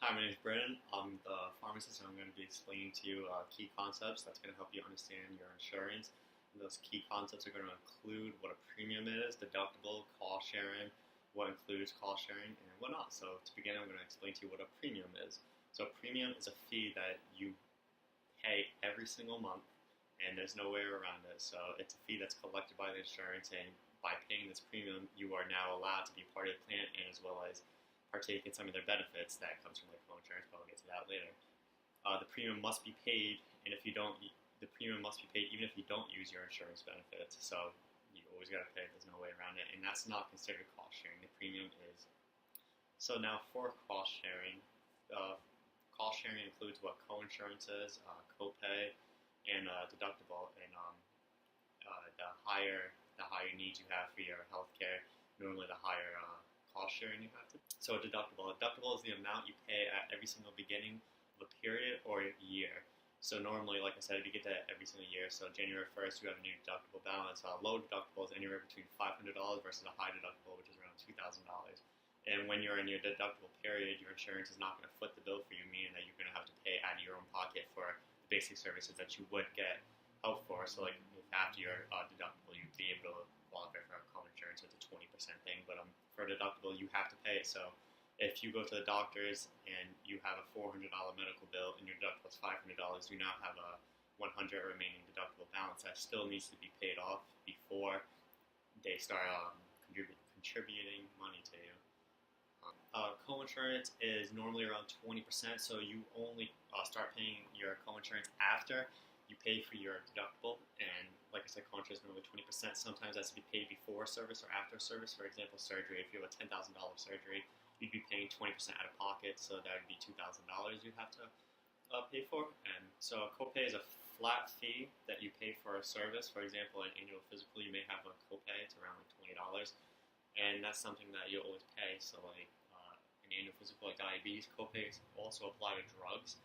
Hi, my name is Brennan. I'm the pharmacist, and I'm going to be explaining to you key concepts that's going to help you understand your insurance. And those key concepts are going to include what a premium is, deductible, cost sharing, what includes cost sharing, and whatnot. So to begin, I'm going to explain to you what a premium is. So a premium is a fee that you pay every single month, and there's no way around it. So it's a fee that's collected by the insurance, and by paying this premium, you are now allowed to be part of the plan, and as well as partake in some of their benefits that comes from like co-insurance, but I'll get to that later. The premium must be paid, and if you don't, the premium must be paid even if you don't use your insurance benefits. So you always got to pay it. There's no way around it, and that's not considered cost sharing. The premium is. So now for cost sharing includes what co-insurance is, copay, and deductible, and the higher needs you have for your healthcare, normally the higher cost sharing you have to. So deductible is the amount you pay at every single beginning of a period or year. So normally, like I said, you get that every single year. So January 1st, you have a new deductible balance. Low deductible is anywhere between $500 versus a high deductible, which is around $2,000. And when you're in your deductible period, your insurance is not going to foot the bill for you, meaning that you're going to have to pay out of your own pocket for the basic services that you would get help for. So like after your deductible, you'd be able to qualify for home insurance with a 20% thing, but for a deductible, you have to pay. So if you go to the doctors and you have a $400 medical bill and your deductible is $500, you now have a $100 remaining deductible balance that still needs to be paid off before they start contributing money to you. Co-insurance is normally around 20%, so you only start paying your co-insurance after you pay for your deductible. And like I said, co-insurance is normally 20%. Sometimes that's to be paid before service or after service. For example, surgery. If you have a $10,000 surgery, you'd be paying 20% out of pocket, so that would be $2,000 you'd have to pay for. And so a copay is a flat fee that you pay for a service. For example, an annual physical, you may have a copay. It's around like $20, and that's something that you always pay. So like an annual physical, like diabetes, copays also apply to drugs,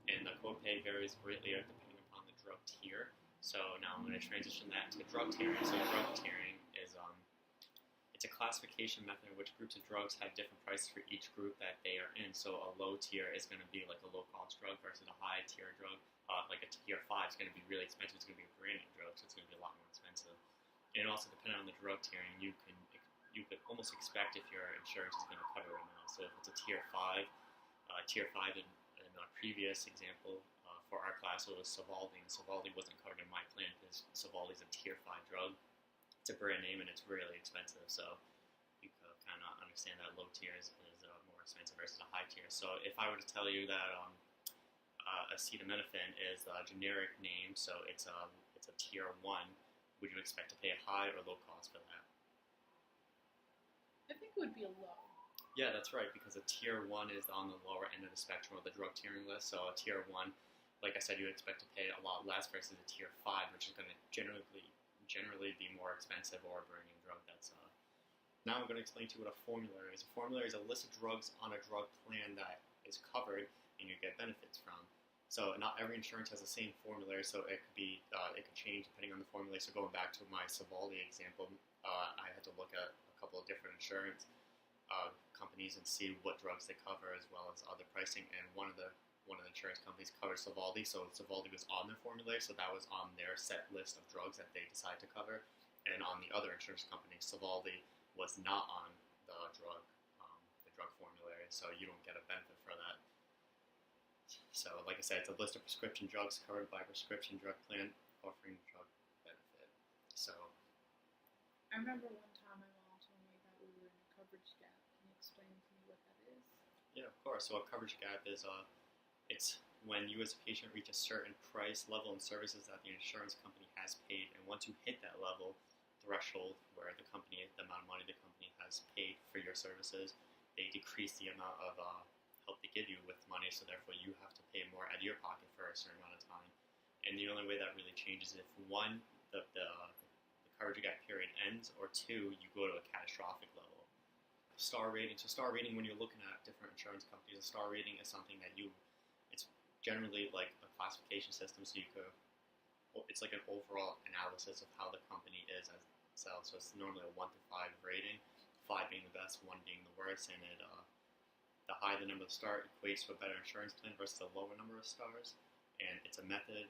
and the copay varies greatly depending upon the drug tier. So now I'm going to transition that to drug tiering. So drug tiering is it's a classification method in which groups of drugs have different prices for each group that they are in. So a low tier is going to be like a low-cost drug versus a high-tier drug. Like a tier 5 is going to be really expensive. It's going to be a branded drug, so it's going to be a lot more expensive. And also, depending on the drug tiering, you could almost expect if your insurance is going to cover it or not. So if it's a tier 5 in our previous example for our class, it was Sovaldi, and Sovaldi wasn't covered in my plan because Sovaldi is a tier 5 drug. It's a brand name and it's really expensive, so you can kind of understand that low tier is more expensive versus a high tier. So if I were to tell you that acetaminophen is a generic name, so it's a tier 1, would you expect to pay a high or low cost for that? I think it would be a low. Yeah, that's right, because a tier 1 is on the lower end of the spectrum of the drug tiering list. So a tier 1, like I said, you expect to pay a lot less versus a tier 5, which is going to generally be more expensive, or a branding drug that's Now I'm going to explain to you what a formulary is. A formulary is a list of drugs on a drug plan that is covered and you get benefits from. So not every insurance has the same formulary, so it could change depending on the formulary. So going back to my Sovaldi example, I had to look at a couple of different insurance companies and see what drugs they cover, as well as other pricing. And one of the insurance companies covers Sovaldi, so Sovaldi was on their formulary, so that was on their set list of drugs that they decided to cover. And on the other insurance company, Sovaldi was not on the drug formulary, so you don't get a benefit for that. So, like I said, it's a list of prescription drugs covered by a prescription drug plan offering drug benefit. So, I remember one time my mom told me that we were in a coverage gap. Can you explain to me what that is? yeah, of course. So a coverage gap is it's when you as a patient reach a certain price level and services that the insurance company has paid, and once you hit that level threshold where the amount of money the company has paid for your services, they decrease the amount of help they give you with money, so therefore you have to pay more out of your pocket for a certain amount of time. And the only way that really changes is if one, the coverage gap period ends, or two, you go to a catastrophic level. Star rating. So star rating, when you're looking at different insurance companies, a star rating is something that it's generally like a classification system, so it's like an overall analysis of how the company is as itself. So it's normally a 1 to 5 rating, 5 being the best, 1 being the worst, and the higher the number of stars equates to a better insurance plan versus a lower number of stars. And it's a method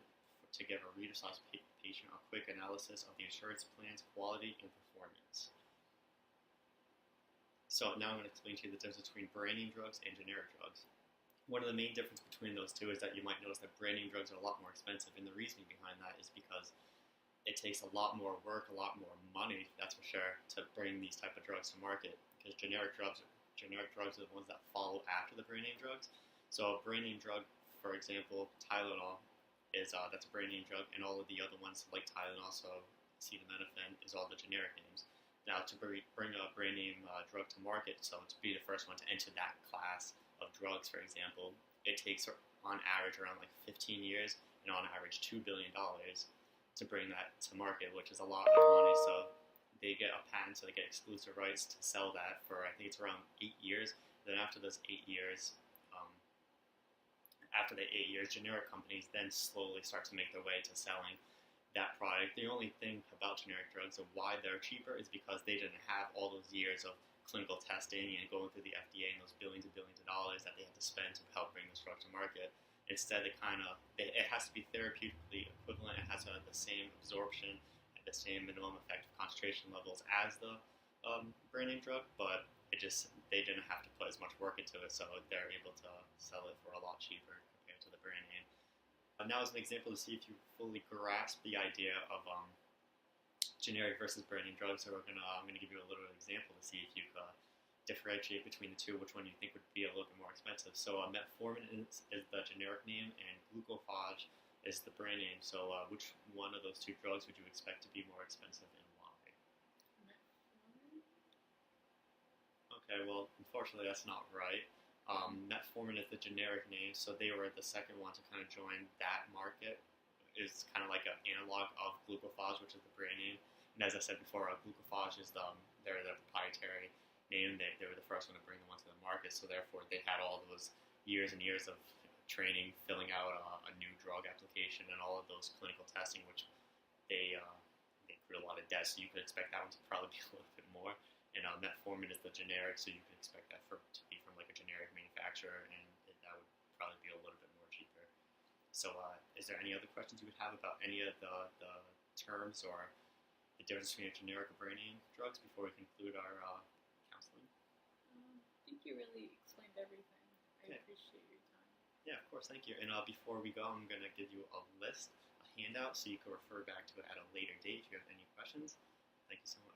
to give a reader/patient a quick analysis of the insurance plan's quality and performance. So now I'm going to explain to you the difference between brand name drugs and generic drugs. One of the main differences between those two is that you might notice that brand name drugs are a lot more expensive, and the reasoning behind that is because it takes a lot more work, a lot more money, that's for sure, to bring these type of drugs to market. Because generic drugs are the ones that follow after the brand name drugs. So a brand name drug, for example, Tylenol, that's a brand name drug, and all of the other ones like Tylenol, so acetaminophen, is all the generic names. Now, to bring a brand name drug to market, so to be the first one to enter that class of drugs, for example, it takes on average around like 15 years and on average $2 billion to bring that to market, which is a lot of money. So they get a patent, so they get exclusive rights to sell that for, I think it's around 8 years. Then after those 8 years, generic companies then slowly start to make their way to selling that product. The only thing about generic drugs and why they're cheaper is because they didn't have all those years of clinical testing and going through the FDA and those billions and billions of dollars that they had to spend to help bring this drug to market. Instead, it has to be therapeutically equivalent. It has to have the same absorption and the same minimum effective concentration levels as the brand name drug, but they didn't have to put as much work into it, so they're able to sell it for a lot cheaper compared to the brand name. Now, as an example, to see if you fully grasp the idea of generic versus brand name drugs, so I'm gonna give you a little example to see if you could differentiate between the two, which one you think would be a little bit more expensive. So metformin is the generic name, and glucophage is the brand name. So which one of those two drugs would you expect to be more expensive, and why? Metformin? Okay, well, unfortunately, that's not right. Metformin is the generic name, so they were the second one to kind of join that market. It's kind of like an analog of glucophage, which is the brand name. And as I said before, glucophage is their proprietary name. They were the first one to bring the one to the market, so therefore they had all those years and years of training, filling out a new drug application, and all of those clinical testing, which they accrued a lot of debt. So you could expect that one to probably be a little bit more. And metformin is the generic, so you can expect that to be from like a generic manufacturer, and that would probably be a little bit more cheaper. So, is there any other questions you would have about any of the terms or the difference between a generic or brand name drugs before we conclude our counseling? I think you really explained everything. I Okay. appreciate your time. Yeah, of course, thank you. And before we go, I'm going to give you a list, a handout, so you can refer back to it at a later date if you have any questions. Thank you so much.